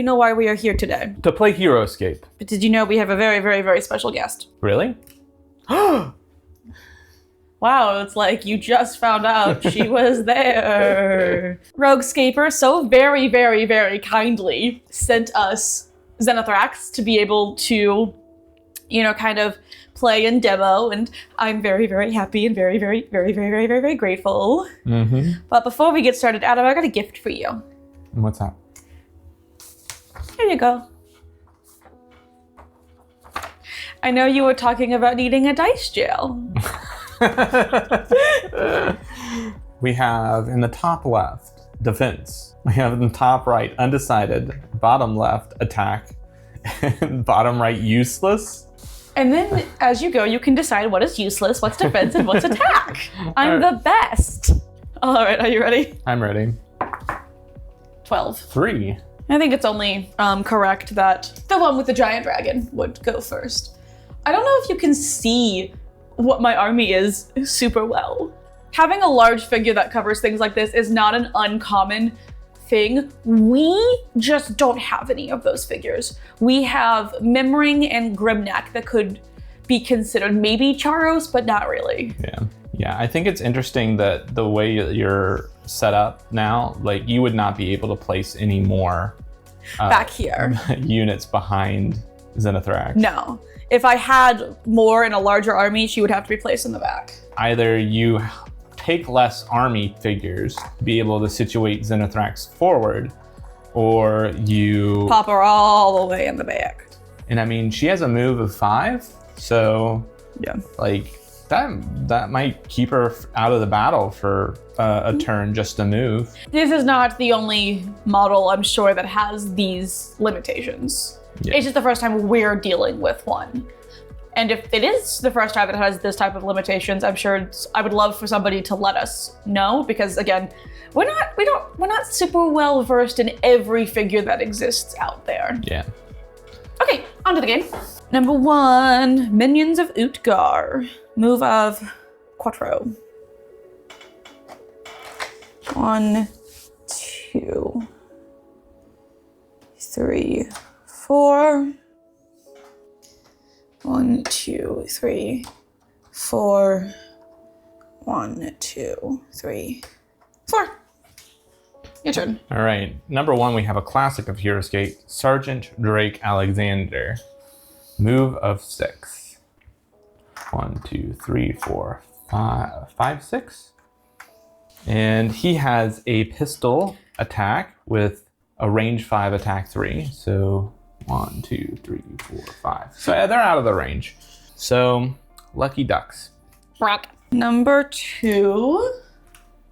know why we are here today? To play HeroScape. But did you know we have a very, very, very special guest? Really? Wow, it's like you just found out she was there. HeroScaper so very, very, very kindly sent us Xenithrax to be able to, you know, kind of play and demo, and I'm very, very happy and very, very, very, very, very, very, very grateful. But before we get started, Adam, I got a gift for you. What's that? Here you go. I know you were talking about needing a dice jail. We have in the top left, defense. We have in the top right, undecided. Bottom left, attack. And bottom right, useless. And then as you go, you can decide what is useless, what's defense, and what's attack. I'm the best. All right, are you ready? I'm ready. 12. 3. I think it's only correct that the one with the giant dragon would go first. I don't know if you can see what my army is super well. Having a large figure that covers things like this is not an uncommon thing. We just don't have any of those figures. We have Mimring and Grimneck that could be considered maybe Charos, but not really. Yeah, I think it's interesting that the way you're set up now, like you would not be able to place any more back here units behind Xenithrax. No. If I had more in a larger army, she would have to be placed in the back. Either you take less army figures to be able to situate Xenithrax forward, or you pop her all the way in the back. And I mean, she has a move of 5, so yeah, like that might keep her out of the battle for a turn just to move. This is not the only model, I'm sure, that has these limitations. Yeah. It's just the first time we're dealing with one. And if it is the first time that it has this type of limitations, I'm sure I would love for somebody to let us know, because again, we're not super well versed in every figure that exists out there. Yeah. Okay, on to the game. Number 1, Minions of Utgar. Move of Quattro. 1, 2, 3, 4. 1, 2, 3, 4. 1, 2, 3, 4. Your turn. All right. Number 1, we have a classic of HeroScape, Sergeant Drake Alexander. Move of 6. 1, 2, 3, 4, 5, 6. And he has a pistol attack with a range 5 attack 3. So 1, 2, 3, 4, 5. So they're out of the range. So lucky ducks. Number 2,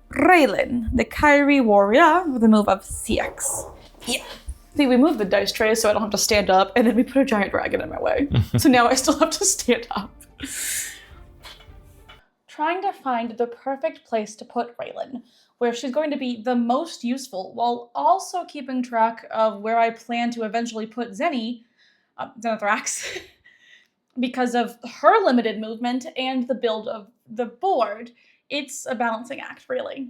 Raylan, the Kyrie warrior with a move of 6. Yeah. See, we moved the dice tray so I don't have to stand up, and then we put a giant dragon in my way. So now I still have to stand up. Trying to find the perfect place to put Raylan, where she's going to be the most useful, while also keeping track of where I plan to eventually put Xenithrax, because of her limited movement and the build of the board. It's a balancing act, really.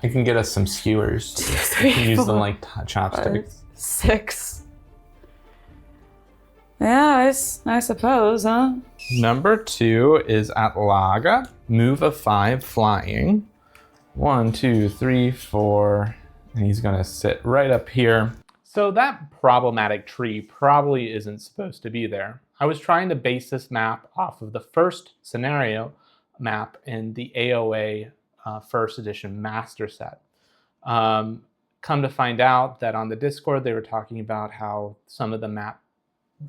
I can get us some skewers. 2, 3, 4, use them like chopsticks. 5, 6. Yeah, I suppose, huh? Number 2 is Atlaga, move of 5, flying. 1, 2, 3, 4, and he's gonna sit right up here. So that problematic tree probably isn't supposed to be there. I was trying to base this map off of the first scenario map in the AOA first edition master set. Come to find out that on the Discord, they were talking about how some of the map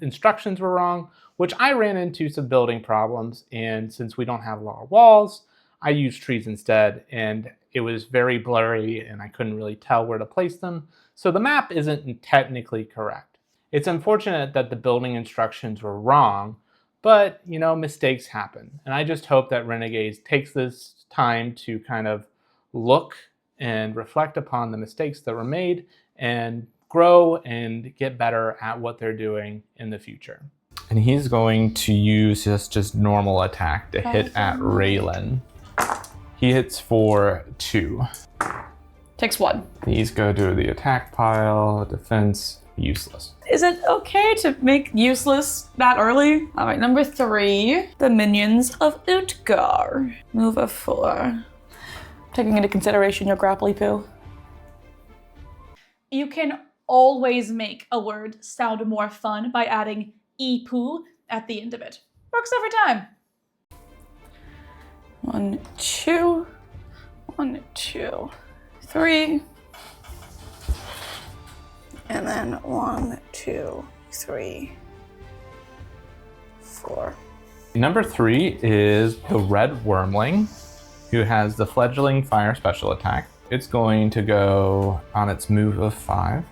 instructions were wrong, which I ran into some building problems. And since we don't have a lot of walls, I used trees instead, and it was very blurry and I couldn't really tell where to place them. So the map isn't technically correct. It's unfortunate that the building instructions were wrong, but you know, mistakes happen. And I just hope that Renegades takes this time to kind of look and reflect upon the mistakes that were made and grow and get better at what they're doing in the future. And he's going to use just normal attack to hit at Raylan. He hits for 2. Takes 1. These go to the attack pile, defense, useless. Is it okay to make useless that early? All right, number 3, the minions of Utgar. Move a 4. Taking into consideration your grapply poo. You can always make a word sound more fun by adding e-poo at the end of it. Works every time. 1, 2, 1, 2, 3. And then 1, 2, 3, 4. Number 3 is the red wormling, who has the fledgling fire special attack. It's going to go on its move of 5.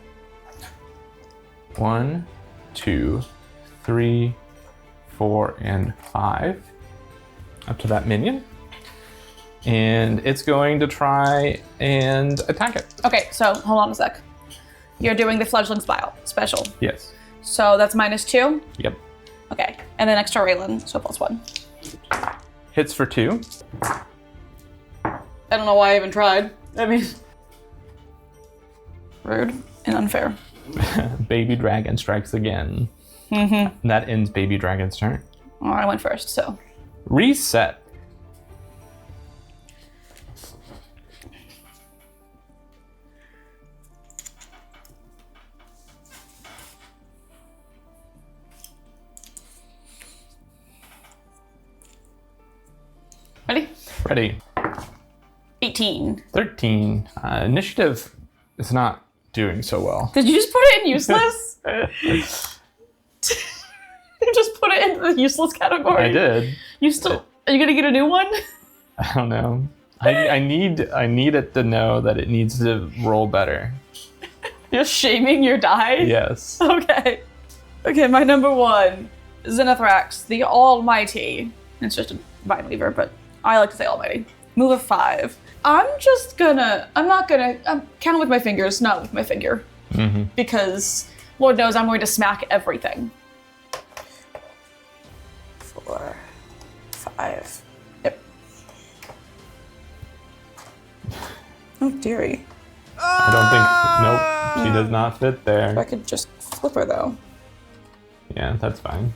1, 2, 3, 4, and 5. Up to that minion. And it's going to try and attack it. Okay, so hold on a sec. You're doing the fledgling special. Yes. So that's -2? Yep. Okay, and then extra Raylan, so +1. Hits for 2. I don't know why I even tried. I mean, rude and unfair. Baby dragon strikes again. That ends Baby Dragon's turn. Well, I went first, so. Reset. Ready? Ready. 18. 13. Initiative is not doing so well. Did you just put it in useless? You just put it into the useless category. I did. You still? Are you gonna get a new one? I don't know. I need it to know that it needs to roll better. You're shaming your die? Yes. Okay. Okay, my number 1, Xenithrax the Almighty. It's just a Vineweaver, but I like to say Almighty. Move of 5. I'm not gonna count with my fingers, not with my finger. Because Lord knows I'm going to smack everything. 4, 5. Yep. Oh, dearie. I don't think, nope, she does not fit there. If I could just flip her though. Yeah, that's fine.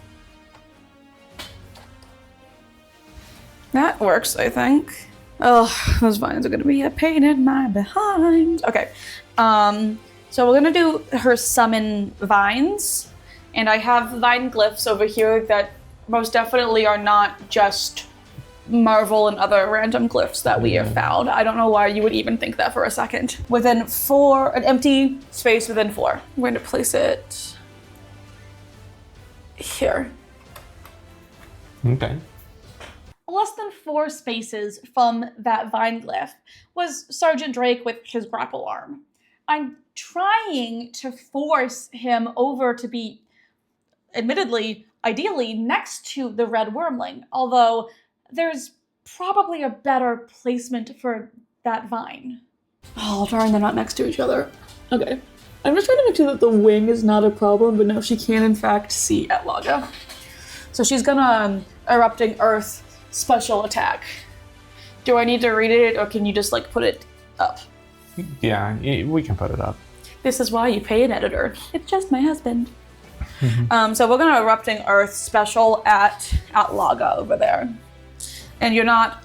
That works, I think. Oh, those vines are gonna be a pain in my behind. Okay, so we're gonna do her summon vines, and I have vine glyphs over here that most definitely are not just Marvel and other random glyphs that we have found. I don't know why you would even think that for a second. Within 4, an empty space within 4. I'm going to place it here. Okay. Less than 4 spaces from that vine glyph was Sergeant Drake with his grapple arm. I'm trying to force him over to be, admittedly, ideally next to the red wormling, although there's probably a better placement for that vine. Oh, darn, they're not next to each other. Okay. I'm just trying to make sure that the wing is not a problem, but no, she can in fact see Atlaga. So she's gonna Erupting Earth special attack. Do I need to read it, or can you just like put it up? Yeah, we can put it up. This is why you pay an editor. It's just my husband. So we're gonna Erupting Earth special at Atlaga over there. And you're not,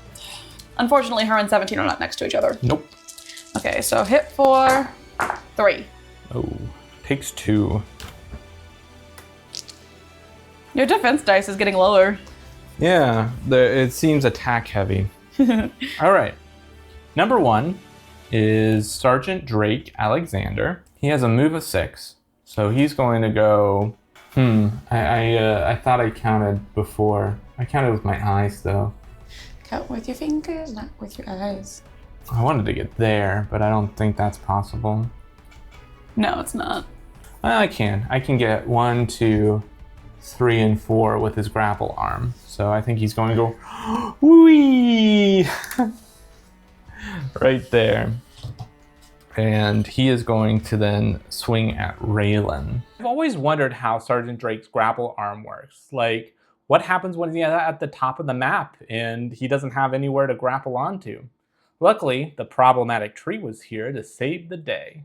unfortunately her and 17 are not next to each other. Nope. Okay, so hit for 3. Oh, takes 2. Your defense dice is getting lower. Yeah, it seems attack heavy. All right. Number 1 is Sergeant Drake Alexander. He has a move of 6, so he's going to go. I thought I counted before. I counted with my eyes though. Count with your fingers, not with your eyes. I wanted to get there, but I don't think that's possible. No, it's not. I can. I can get 1, 2, 3, and 4 with his grapple arm. So I think he's going to go, whee, right there. And he is going to then swing at Raylan. I've always wondered how Sergeant Drake's grapple arm works. Like, what happens when he's at the top of the map and he doesn't have anywhere to grapple onto? Luckily, the problematic tree was here to save the day.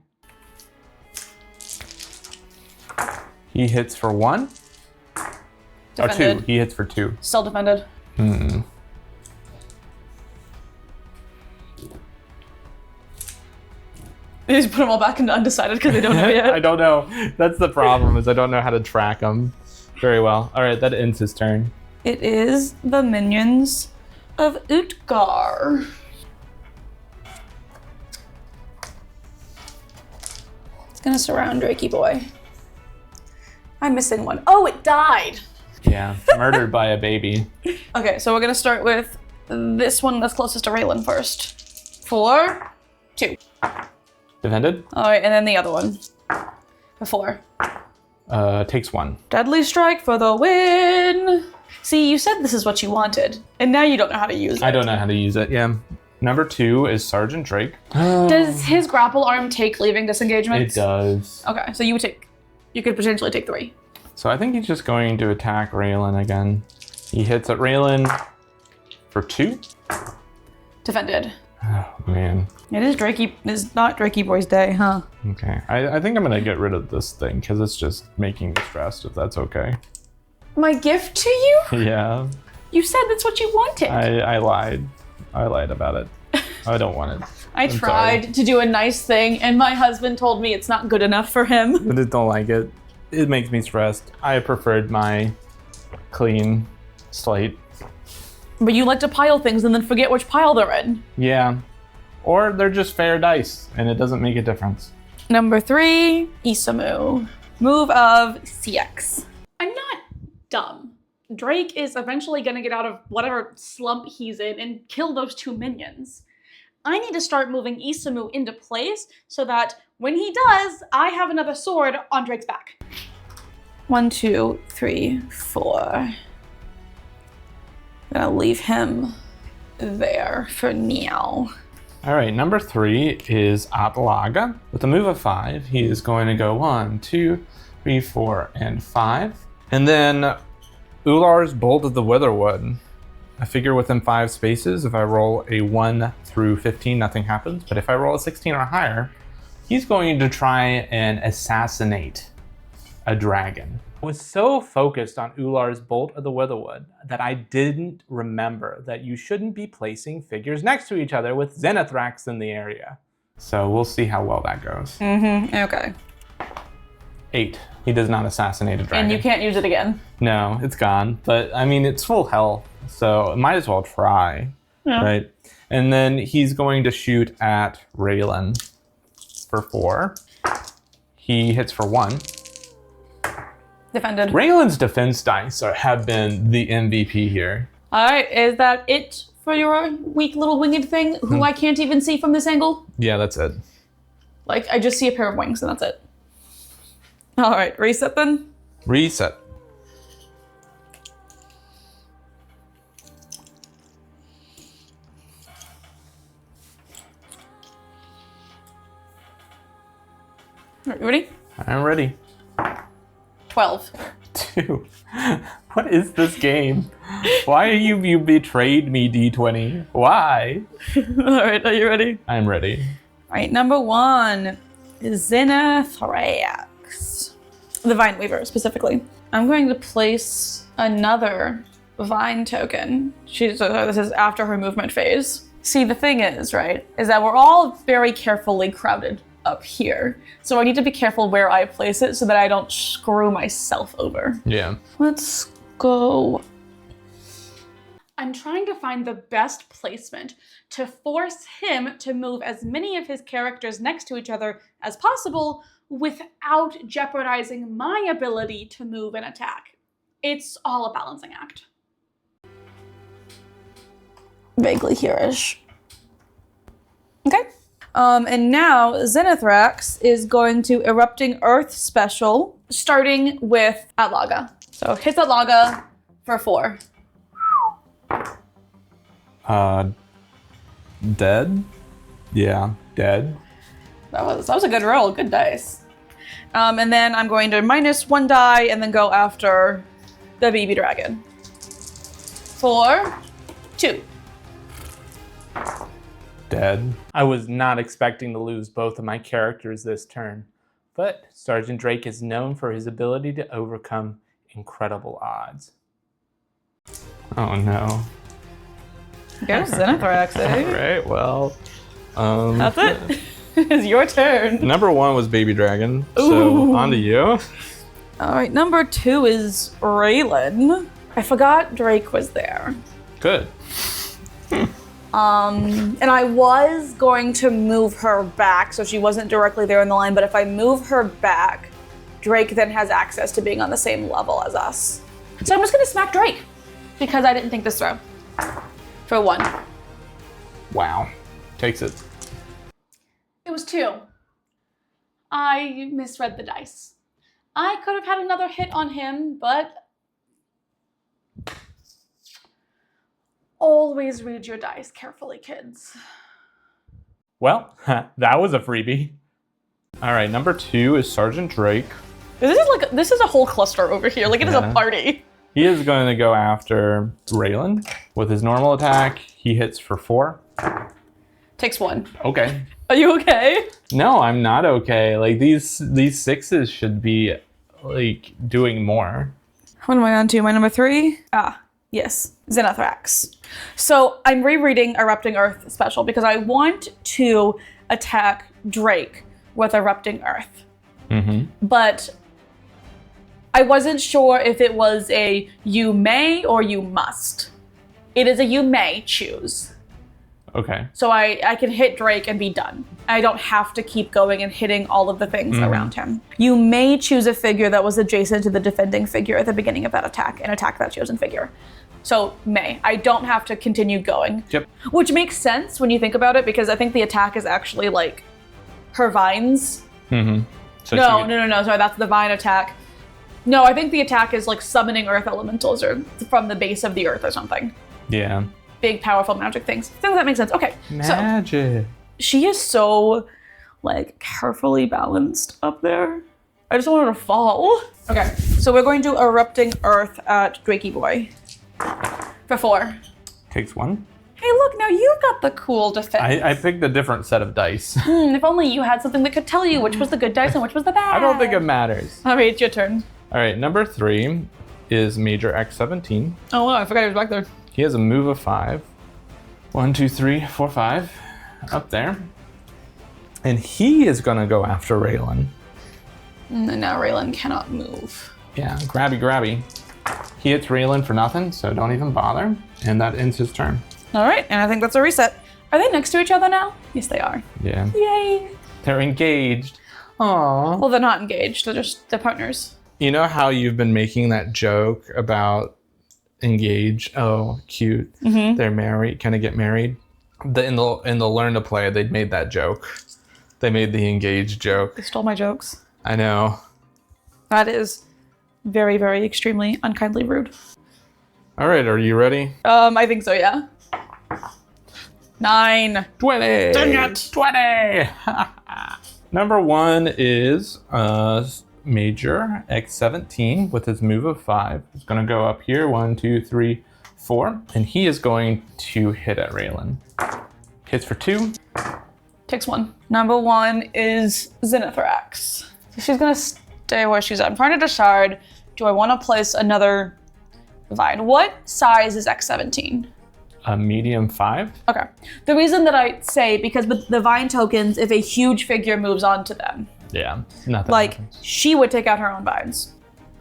He hits for 1. Defended. Or 2. He hits for 2. Still defended. You just put them all back into undecided because they don't know yet. I don't know. That's the problem, is I don't know how to track them very well. All right, that ends his turn. It is the minions of Utgar. It's gonna surround Drakey boy. I'm missing one. Oh, it died. Yeah, murdered by a baby. Okay, so we're gonna start with this one that's closest to Raylan first. 4, 2. Defended. All right, and then the other one. For 4. Takes 1. Deadly strike for the win. See, you said this is what you wanted, and now you don't know how to use it. I don't know how to use it, yeah. Number 2 is Sergeant Drake. Does his grapple arm take leaving disengagement? It does. Okay, so you could potentially take 3. So I think he's just going to attack Raylan again. He hits at Raylan for 2. Defended. Oh, man. It's not Drakey boy's day, huh? Okay, I think I'm gonna get rid of this thing because it's just making me stressed, if that's okay. My gift to you? Yeah. You said that's what you wanted. I lied. I lied about it. I don't want it. I tried to do a nice thing, and my husband told me it's not good enough for him. I just don't like it. It makes me stressed. I preferred my clean slate. But you like to pile things and then forget which pile they're in. Yeah. Or they're just fair dice, and it doesn't make a difference. Number 3, Isamu. Move of CX. I'm not dumb. Drake is eventually going to get out of whatever slump he's in and kill those 2 minions. I need to start moving Isamu into place so that when he does, I have another sword on Drake's back. 1, 2, 3, 4. I'm gonna leave him there for now. All right, number 3 is Atlaga. With a move of 5, he is going to go 1, 2, 3, 4, and 5. And then Ular's Bolt of the Witherwood. I figure within 5 spaces, if I roll a 1 through 15, nothing happens. But if I roll a 16 or higher, he's going to try and assassinate a dragon. I was so focused on Ular's Bolt of the Witherwood that I didn't remember that you shouldn't be placing figures next to each other with Xenithrax in the area. So we'll see how well that goes. Okay. 8. He does not assassinate a dragon. And you can't use it again. No, it's gone. But I mean, it's full health, so might as well try, right? And then he's going to shoot at Raylan for 4. He hits for 1. Defended. Raylan's defense dice have been the MVP here. All right, is that it for your weak little winged thing who I can't even see from this angle? Yeah, that's it. Like, I just see a pair of wings and that's it. All right, reset then. Reset. Are you ready? I'm ready. 12. 2. What is this game? Why you betrayed me, D20? Why? All right, are you ready? I'm ready. All right, number 1 is Xenithrax the Vineweaver, specifically. I'm going to place another vine token. This is after her movement phase. See, the thing is, right, is that we're all very carefully crowded up here. So I need to be careful where I place it so that I don't screw myself over. Yeah. Let's go. I'm trying to find the best placement to force him to move as many of his characters next to each other as possible without jeopardizing my ability to move and attack. It's all a balancing act. Vaguely here-ish. Okay. And now Xenithrax is going to Erupting Earth special, starting with Atlaga. So hits Atlaga for 4. Dead? Yeah, dead. That was a good roll, good dice. And then I'm going to minus 1 die and then go after the baby dragon. 4, 2. dead. I was not expecting to lose both of my characters this turn, but Sergeant Drake is known for his ability to overcome incredible odds. Oh no. Go Xenithrax, eh? All right, well. That's it. It's your turn. Number 1 was Baby Dragon, Ooh. so on to you. All right, number 2 is Raylan. I forgot Drake was there. Good. And I was going to move her back so she wasn't directly there in the line, but if I move her back, Drake then has access to being on the same level as us. So I'm just gonna smack Drake because I didn't think this through. For 1. Wow. Takes it. It was 2. I misread the dice. I could have had another hit on him, but always read your dice carefully, kids. Well, that was a freebie. All right, number 2 is Sergeant Drake. This is a whole cluster over here. Like it is a party. He is going to go after Raylan with his normal attack. He hits for 4. Takes 1. Okay. Are you okay? No, I'm not okay. Like these 6s should be like doing more. What am I on to? My number 3? Yes, Xenithrax. So I'm rereading Erupting Earth special because I want to attack Drake with Erupting Earth. Mm-hmm. But I wasn't sure if it was a you may or you must. It is a you may choose. Okay. So I can hit Drake and be done. I don't have to keep going and hitting all of the things around him. You may choose a figure that was adjacent to the defending figure at the beginning of that attack and attack that chosen figure. So may. I don't have to continue going. Yep. Which makes sense when you think about it because I think the attack is actually like her vines. Mm-hmm. So No. Sorry, that's the vine attack. No, I think the attack is like summoning earth elementals or from the base of the earth or something. Yeah. Big, powerful magic things. I think that makes sense. Okay. Magic. So she is so like carefully balanced up there. I just don't want her to fall. Okay. So we're going to Erupting Earth at Drakey Boy for 4. Takes 1. Hey, look, now you've got the cool defense. I picked a different set of dice. If only you had something that could tell you which was the good dice and which was the bad. I don't think it matters. All right, it's your turn. All right, number 3 is Major X17. Oh, wow, I forgot he was back there. He has a move of 5. 1, 2, 3, 4, 5. Up there. And he is going to go after Raylan. And now Raylan cannot move. Yeah, grabby. He hits Raylan for nothing, so don't even bother. And that ends his turn. All right, and I think that's a reset. Are they next to each other now? Yes, they are. Yeah. Yay. They're engaged. Aww. Well, they're not engaged. They're partners. You know how you've been making that joke about engage? Oh, cute. Mm-hmm. They're married. Can I get married? In the Learn to Play, they'd made that joke. They made the engaged joke. They stole my jokes. I know. That is very, very extremely unkindly rude. All right, are you ready? I think so, yeah. 9. 20. Dang it. 20. Number 1 is Major X17 with his move of 5. He's going to go up here. 1, 2, 3, 4. And he is going to hit at Raylan. Hits for 2. Takes 1. Number 1 is Xenithrax. So she's going to stay where she's at. I'm trying to decide, do I want to place another vine? What size is X17? A medium 5. Okay. The reason that I say, because with the vine tokens, if a huge figure moves onto them, Yeah, nothing. like, happens. she would take out her own vines.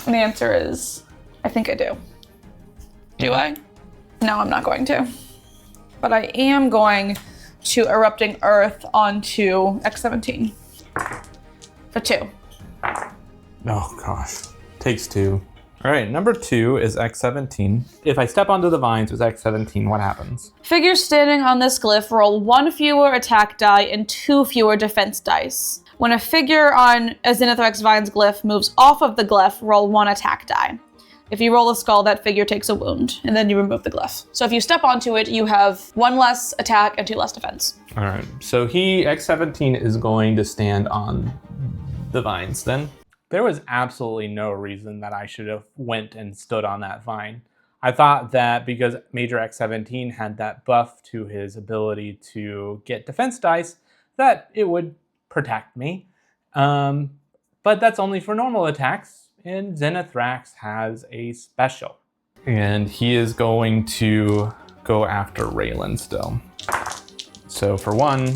And the answer is, I think I do. Do I? No, I'm not going to. But I am going to Erupting Earth onto X17 for 2. Oh gosh, takes 2. All right, number 2 is X17. If I step onto the vines with X17, what happens? Figures standing on this glyph roll 1 fewer attack die and 2 fewer defense dice. When a figure on a Xenithrax Vine's glyph moves off of the glyph, roll 1 attack die. If you roll a skull, that figure takes a wound, and then you remove the glyph. So if you step onto it, you have 1 less attack and 2 less defense. All right, so X17 is going to stand on the vines then. There was absolutely no reason that I should have went and stood on that vine. I thought that because Major X17 had that buff to his ability to get defense dice, that it would protect me. But that's only for normal attacks, and Xenithrax has a special. And he is going to go after Raylan still. So for 1.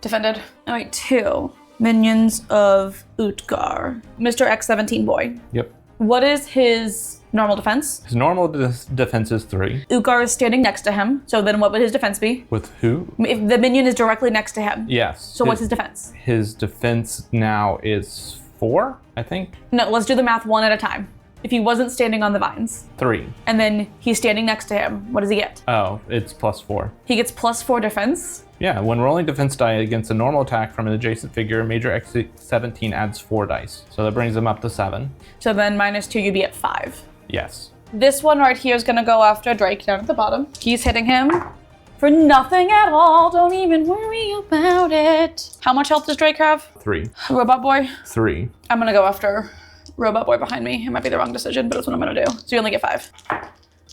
Defended. All right, 2. Minions of Utgar. Mr. X17 boy. Yep. What is his normal defense? His normal defense is 3. Utgar is standing next to him, so then what would his defense be? With who? If the minion is directly next to him. Yes. So what's his defense? His defense now is 4, I think. No, let's do the math one at a time. If he wasn't standing on the vines. 3. And then he's standing next to him, what does he get? Oh, it's +4. He gets +4 defense? Yeah, when rolling defense die against a normal attack from an adjacent figure, Major X17 adds 4 dice. So that brings him up to 7. So then -2, you'd be at 5. Yes. This one right here is gonna go after Drake down at the bottom. He's hitting him for nothing at all. Don't even worry about it. How much health does Drake have? 3. Robot boy? 3. I'm gonna go after Robot boy behind me. It might be the wrong decision, but it's what I'm gonna do. So you only get 5.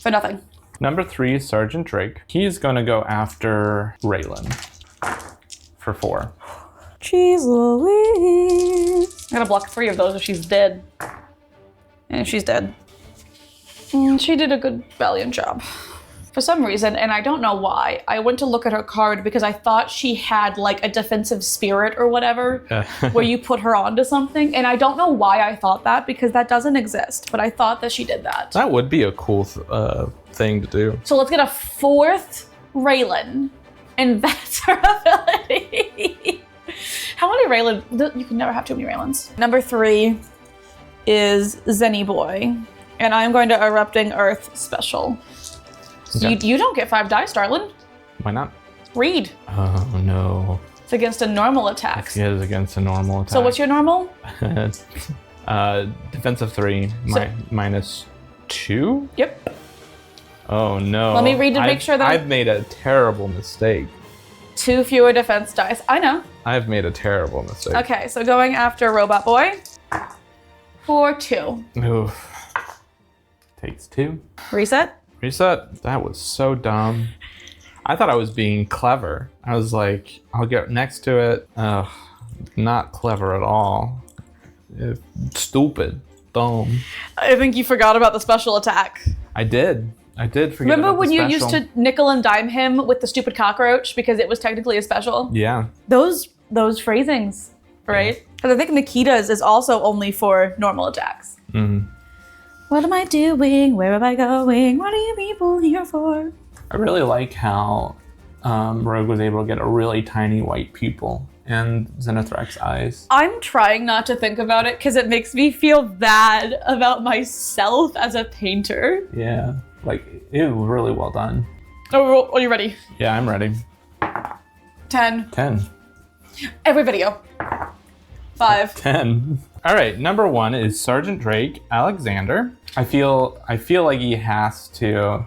For nothing. Number 3 is Sergeant Drake. He's gonna go after Raylan for 4. Jeez Louise. I gotta block 3 of those if she's dead. And she's dead. She did a good valiant job. For some reason, and I don't know why, I went to look at her card because I thought she had like a defensive spirit or whatever, where you put her onto something. And I don't know why I thought that because that doesn't exist, but I thought that she did that. That would be a cool thing to do. So let's get a 4th Raylan, and that's her ability. How many Raylan? You can never have too many Raylans. Number 3 is Zenny Boy, and I'm going to Erupting Earth special. Okay. You don't get 5 dice, darling. Why not? Read. Oh no. It's against a normal attack. It is against a normal attack. So what's your normal? Defensive 3, -2? Yep. Oh no. Let me read to make sure that I've made a terrible mistake. 2 fewer defense dice. I know. I've made a terrible mistake. Okay, so going after Robot Boy for 2. Oof. Takes 2. Reset. Reset. That was so dumb. I thought I was being clever. I was like, I'll get next to it. Not clever at all. Stupid. Dumb. I think you forgot about the special attack. I did forget. Remember about when the you special. used to nickel and dime him with the stupid cockroach because it was technically a special? Yeah. Those phrasings, right? Because I think Nikita's is also only for normal attacks. Mm-hmm. What am I doing? Where am I going? What are you people here for? I really like how Rogue was able to get a really tiny white pupil and Xenithrax's eyes. I'm trying not to think about it because it makes me feel bad about myself as a painter. Yeah, like it was really well done. Oh, are you ready? Yeah, I'm ready. 10. 10. Every video. 5. 10. All right, number 1 is Sergeant Drake Alexander. I feel like he has to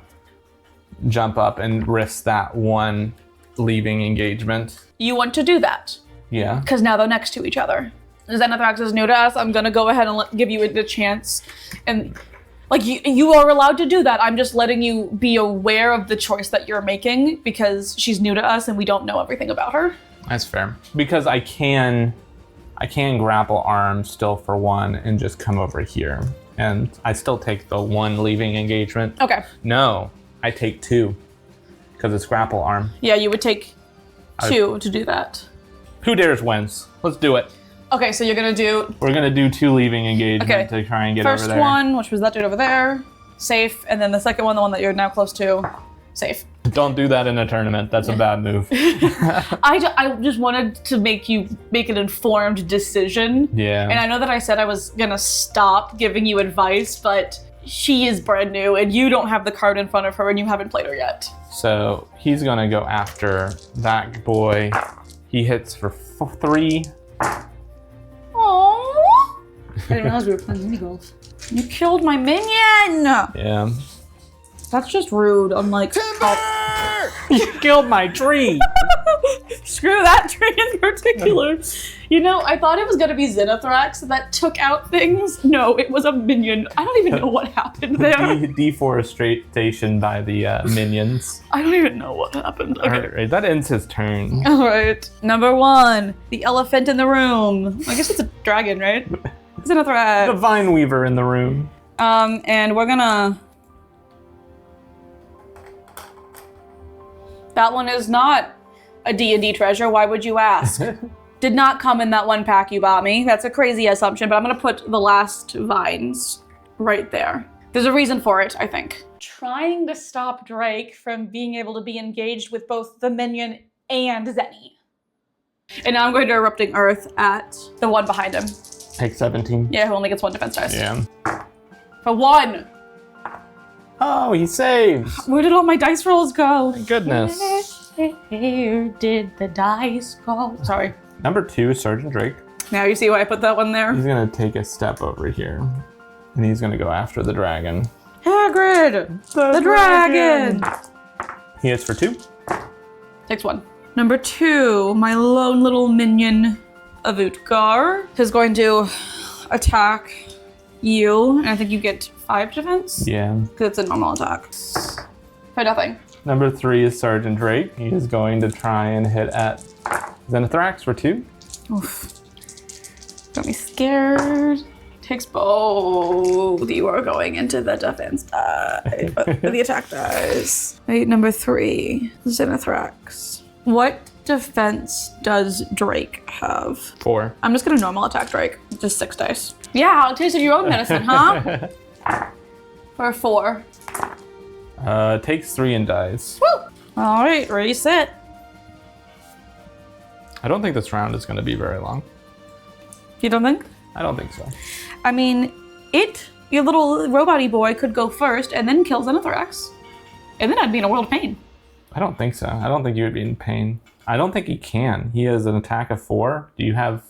jump up and risk that one leaving engagement. You want to do that? Yeah. Because now they're next to each other. Xenithrax is new to us. I'm gonna go ahead and give you the chance, and like you are allowed to do that. I'm just letting you be aware of the choice that you're making because she's new to us and we don't know everything about her. That's fair. Because I can grapple arm still for 1 and just come over here, and I still take the 1 leaving engagement. Okay. No, I take 2 because it's grapple arm. Yeah, you would take 2 to do that. Who dares wins? Let's do it. Okay, so you're gonna do... We're gonna do 2 leaving engagement to try and get over there. First one, which was that dude over there, safe, and then the second one, the one that you're now close to, safe. Don't do that in a tournament. That's a bad move. I just wanted to make you make an informed decision. Yeah. And I know that I said I was gonna stop giving you advice, but she is brand new and you don't have the card in front of her and you haven't played her yet. So he's gonna go after that boy. He hits for 3. Aww. I didn't realize we were playing mini golf. You killed my minion! Yeah. That's just rude. I'm like, You killed my tree. Screw that tree and particular. You know, I thought it was gonna be Xenithrax that took out things. No, it was a minion. I don't even know what happened there. Deforestation by the minions. I don't even know what happened. Okay. All right, that ends his turn. All right. Number 1, the elephant in the room. I guess it's a dragon, right? Xenithrax. The Vineweaver in the room. And we're gonna... That one is not a D&D treasure. Why would you ask? Did not come in that one pack you bought me. That's a crazy assumption, but I'm gonna put the last vines right there. There's a reason for it, I think. Trying to stop Drake from being able to be engaged with both the minion and Zenny. And now I'm going to Erupting Earth at the one behind him. Take 17. Yeah, who only gets 1 defense dice. Yeah. For 1. Oh, he saves. Where did all my dice rolls go? My goodness. Where did the dice go? Sorry. Number 2, Sergeant Drake. Now you see why I put that one there? He's gonna take a step over here. And he's gonna go after the dragon. Hagrid! The dragon! He hits for 2. Takes 1. Number 2, my lone little minion, Avutgar, is going to attack you. And I think you get 5 defense? Yeah. Because it's a normal attack. For nothing. Number 3 is Sergeant Drake. He is going to try and hit at Xenithrax for 2. Oof. Got me scared. Takes both. You are going into the defense die. The attack dies. Right, number 3, Xenithrax. What defense does Drake have? 4. I'm just gonna normal attack Drake. Just 6 dice. Yeah, I'll taste of your own medicine, huh? For 4. Takes 3 and dies. Woo! All right, ready, set. I don't think this round is going to be very long. You don't think? I don't think so. I mean, your little robot-y boy could go first and then kill Xenithrax. And then I'd be in a world of pain. I don't think so. I don't think you would be in pain. I don't think he can. He has an attack of 4. Do you have...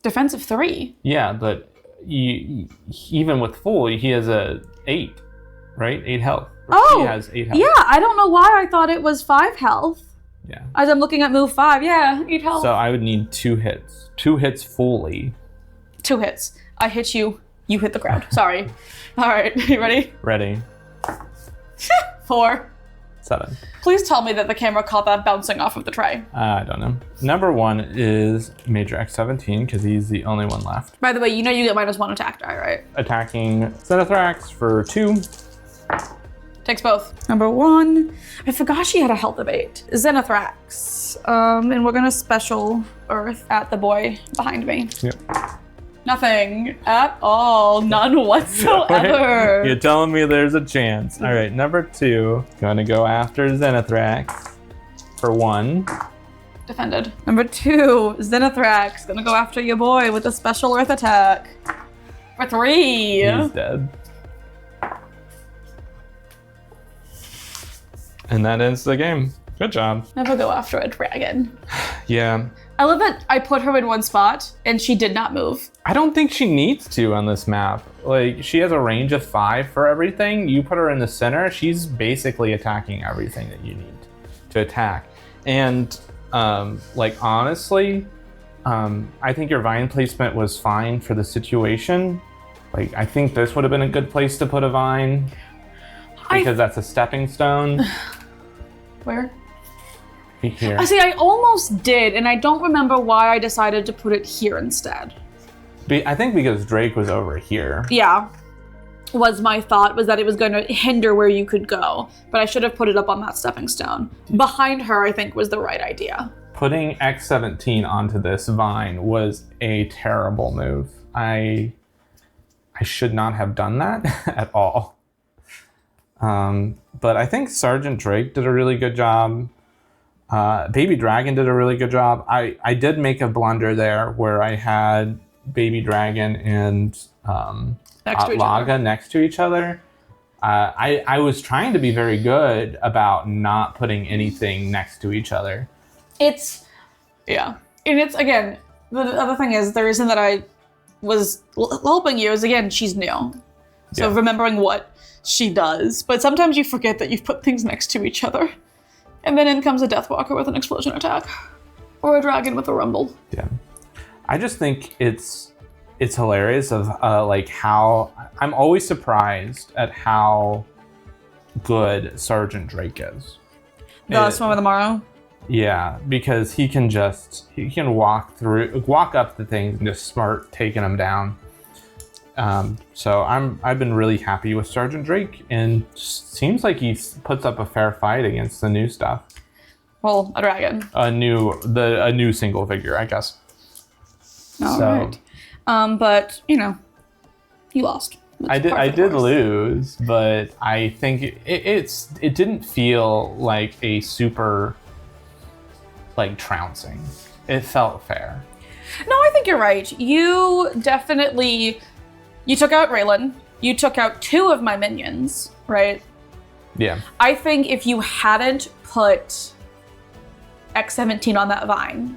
Defensive 3. Yeah, but even with full, he has a 8, right? 8 health. Oh, he has 8 health. Yeah, I don't know why I thought it was 5 health. Yeah. As I'm looking at move 5, yeah, 8 health. So I would need 2 hits. 2 hits fully. 2 hits. I hit you, you hit the ground. Sorry. All right, you ready? Ready. 4. 7. Please tell me that the camera caught that bouncing off of the tray. I don't know. Number 1 is Major X17 because he's the only one left. By the way, you know you get -1 attack die, right? Attacking Xenithrax for 2. Takes both. Number 1. I forgot she had a health of 8. Xenithrax. And we're gonna special Earth at the boy behind me. Yep. Nothing at all. None whatsoever. You're telling me there's a chance. All right, number 2. Gonna go after Xenithrax for 1. Defended. Number 2, Xenithrax. Gonna go after your boy with a special Earth attack. For 3. He's dead. And that ends the game. Good job. Never go after a dragon. Yeah. I love that I put her in one spot and she did not move. I don't think she needs to on this map. Like, she has a range of 5 for everything. You put her in the center, she's basically attacking everything that you need to attack. And, like, honestly, I think your vine placement was fine for the situation. Like, I think this would have been a good place to put a vine because that's a stepping stone. Where? Here. I see, I almost did, and I don't remember why I decided to put it here instead. I think because Drake was over here. Yeah, was my thought, was that it was going to hinder where you could go, but I should have put it up on that stepping stone. Behind her, I think, was the right idea. Putting X17 onto this vine was a terrible move. I should not have done that at all. But I think Sergeant Drake did a really good job. Baby Dragon did a really good job. I did make a blunder there where I had Baby Dragon and Laga next to each other. I was trying to be very good about not putting anything next to each other. Yeah. And it's, again, the other thing is, the reason that I was helping you is, again, she's new. So remembering what she does. But sometimes you forget that you've put things next to each other. And then in comes a Deathwalker with an explosion attack. Or a dragon with a rumble. Yeah. I just think it's hilarious of like how I'm always surprised at how good Sergeant Drake is. The Swim of the Morrow? Yeah, because he can walk up the things and just start taking them down. So I've been really happy with Sergeant Drake, and seems like he puts up a fair fight against the new stuff. Well, a dragon. A new single figure, I guess. All right. But you lost. I did lose, but I think it didn't feel like a super like trouncing. It felt fair. No, I think you're right. You took out Raylan. You took out 2 of my minions, right? Yeah. I think if you hadn't put X-17 on that vine,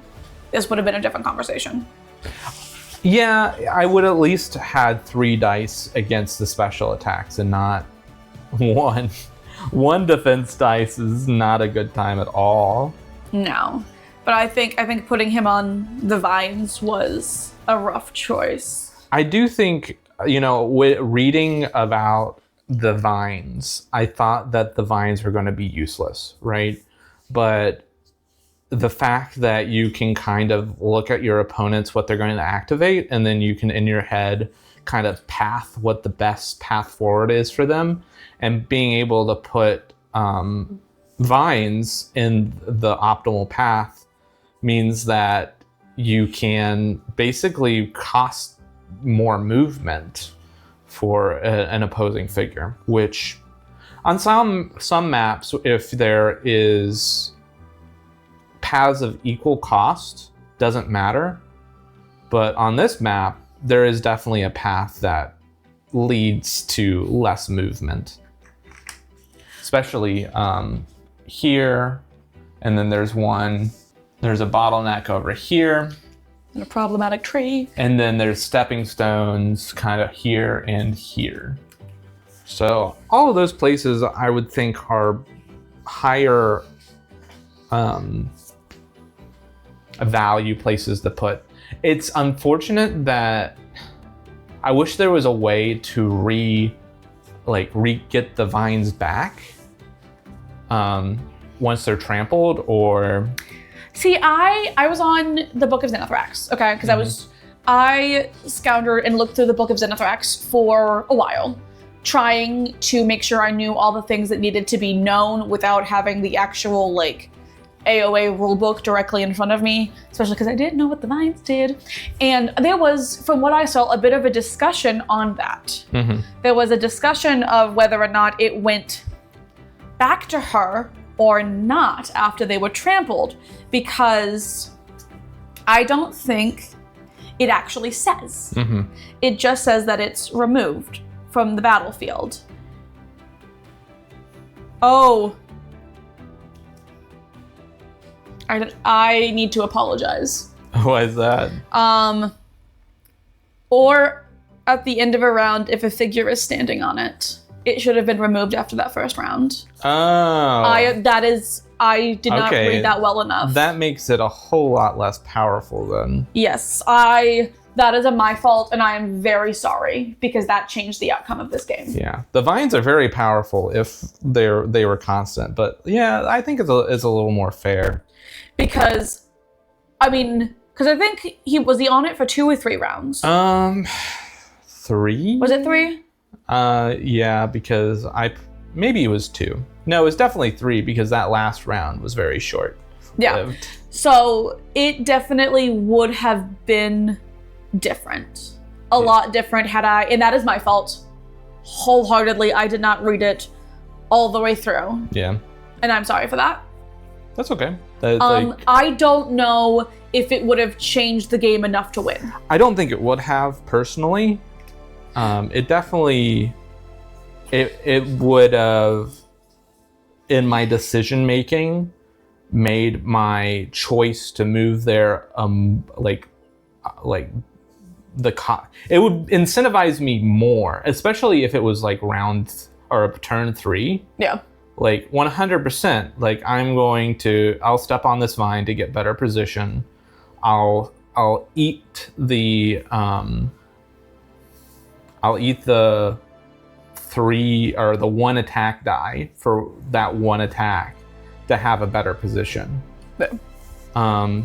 this would have been a different conversation. Yeah, I would at least had 3 dice against the special attacks and not 1. 1 defense dice is not a good time at all. No, but I think putting him on the vines was a rough choice. I do think, with reading about the vines, I thought that the vines were going to be useless, right? But the fact that you can kind of look at your opponents, what they're going to activate, and then you can, in your head, kind of path what the best path forward is for them, and being able to put vines in the optimal path means that you can basically cost more movement for an opposing figure, which on some maps, if there is paths of equal cost, doesn't matter. But on this map, there is definitely a path that leads to less movement. Especially here, and then there's a bottleneck over here. And a problematic tree. And then there's stepping stones kind of here and here. So all of those places I would think are higher value places to put. It's unfortunate that I wish there was a way to get the vines back once they're trampled, or... See, I was on the Book of Xenithrax, okay? Because I scoundered and looked through the Book of Xenithrax for a while, trying to make sure I knew all the things that needed to be known without having the actual, AOA rulebook directly in front of me, especially because I didn't know what the vines did. And there was, from what I saw, a bit of a discussion on that. Mm-hmm. There was a discussion of whether or not it went back to her or not after they were trampled, because I don't think it actually says. Mm-hmm. It just says that it's removed from the battlefield. Oh. I need to apologize. Why is that? Or at the end of a round, if a figure is standing on it, it should have been removed after that first round. Oh. I did not read that well enough. That makes it a whole lot less powerful then. Yes, that is my fault, and I am very sorry, because that changed the outcome of this game. Yeah, the vines are very powerful if they were constant, but yeah, I think it's a little more fair. Because I think he on it for 2 or 3 rounds. 3? Was it 3? Yeah, because maybe it was 2. No, it was definitely 3 because that last round was very short. Yeah. So it definitely would have been different. A lot different and that is my fault. Wholeheartedly, I did not read it all the way through. Yeah. And I'm sorry for that. That's okay. I don't know if it would have changed the game enough to win. I don't think it would have, personally. It definitely... It would have, in my decision making, made my choice to move there it would incentivize me more, especially if it was round or turn 3. Yeah. like 100%, like I'll step on this vine to get better position. I'll eat the 3 or the 1 attack die for that 1 attack to have a better position. But, Yeah.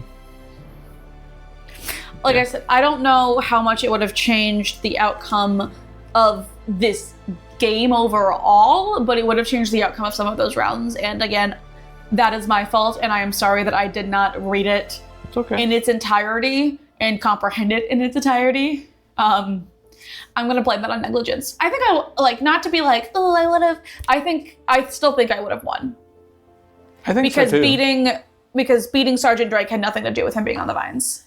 I said, I don't know how much it would have changed the outcome of this game overall, but it would have changed the outcome of some of those rounds. And again, that is my fault, and I am sorry that I did not read it in its entirety and comprehend it in its entirety. I'm gonna blame that on negligence. I think not to be like, oh, I would have. I still think I would have won. I think because so too. beating Sergeant Drake had nothing to do with him being on the vines.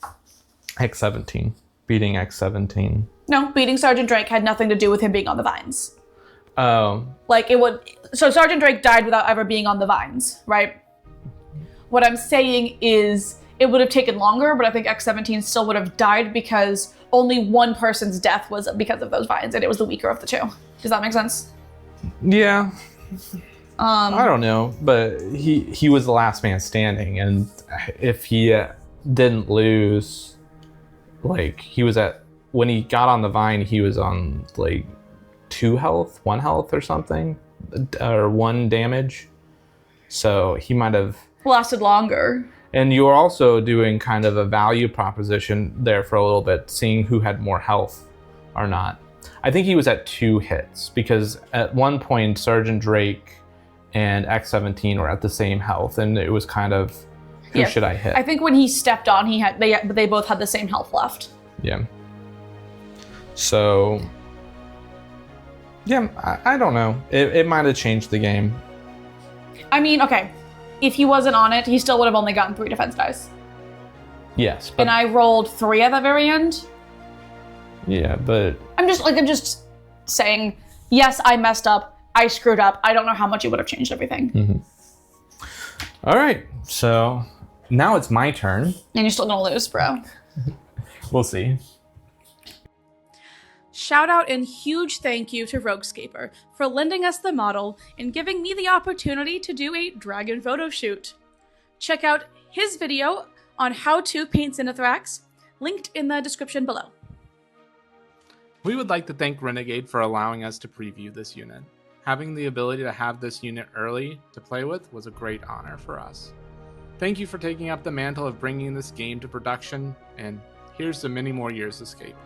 X17. Beating X17. No, beating Sergeant Drake had nothing to do with him being on the vines. Oh. So Sergeant Drake died without ever being on the vines, right? What I'm saying is it would have taken longer, but I think X17 still would have died because only one person's death was because of those vines, and it was the weaker of the two. Does that make sense? Yeah. I don't know, but he was the last man standing, and if he didn't lose, like when he got on the vine, he was on like 2 health, 1 health or something, or 1 damage. So he might have lasted longer. And you were also doing kind of a value proposition there for a little bit, seeing who had more health or not. I think he was at 2 hits because at one point Sergeant Drake and X17 were at the same health, and it was kind of who should I hit? I think when he stepped on, they both had the same health left. Yeah. So yeah, I don't know. It might have changed the game. I mean, okay. If he wasn't on it, he still would have only gotten 3 defense dice. Yes, but and I rolled 3 at the very end. Yeah, but I'm just saying, yes, I messed up. I screwed up. I don't know how much it would have changed everything. Mm-hmm. All right, so now it's my turn. And you're still gonna lose, bro. We'll see. Shout out and huge thank you to HeroScaper for lending us the model and giving me the opportunity to do a dragon photo shoot. Check out his video on how to paint Xenithrax, linked in the description below. We would like to thank Renegade for allowing us to preview this unit. Having the ability to have this unit early to play with was a great honor for us. Thank you for taking up the mantle of bringing this game to production, and here's to many more years of Escape.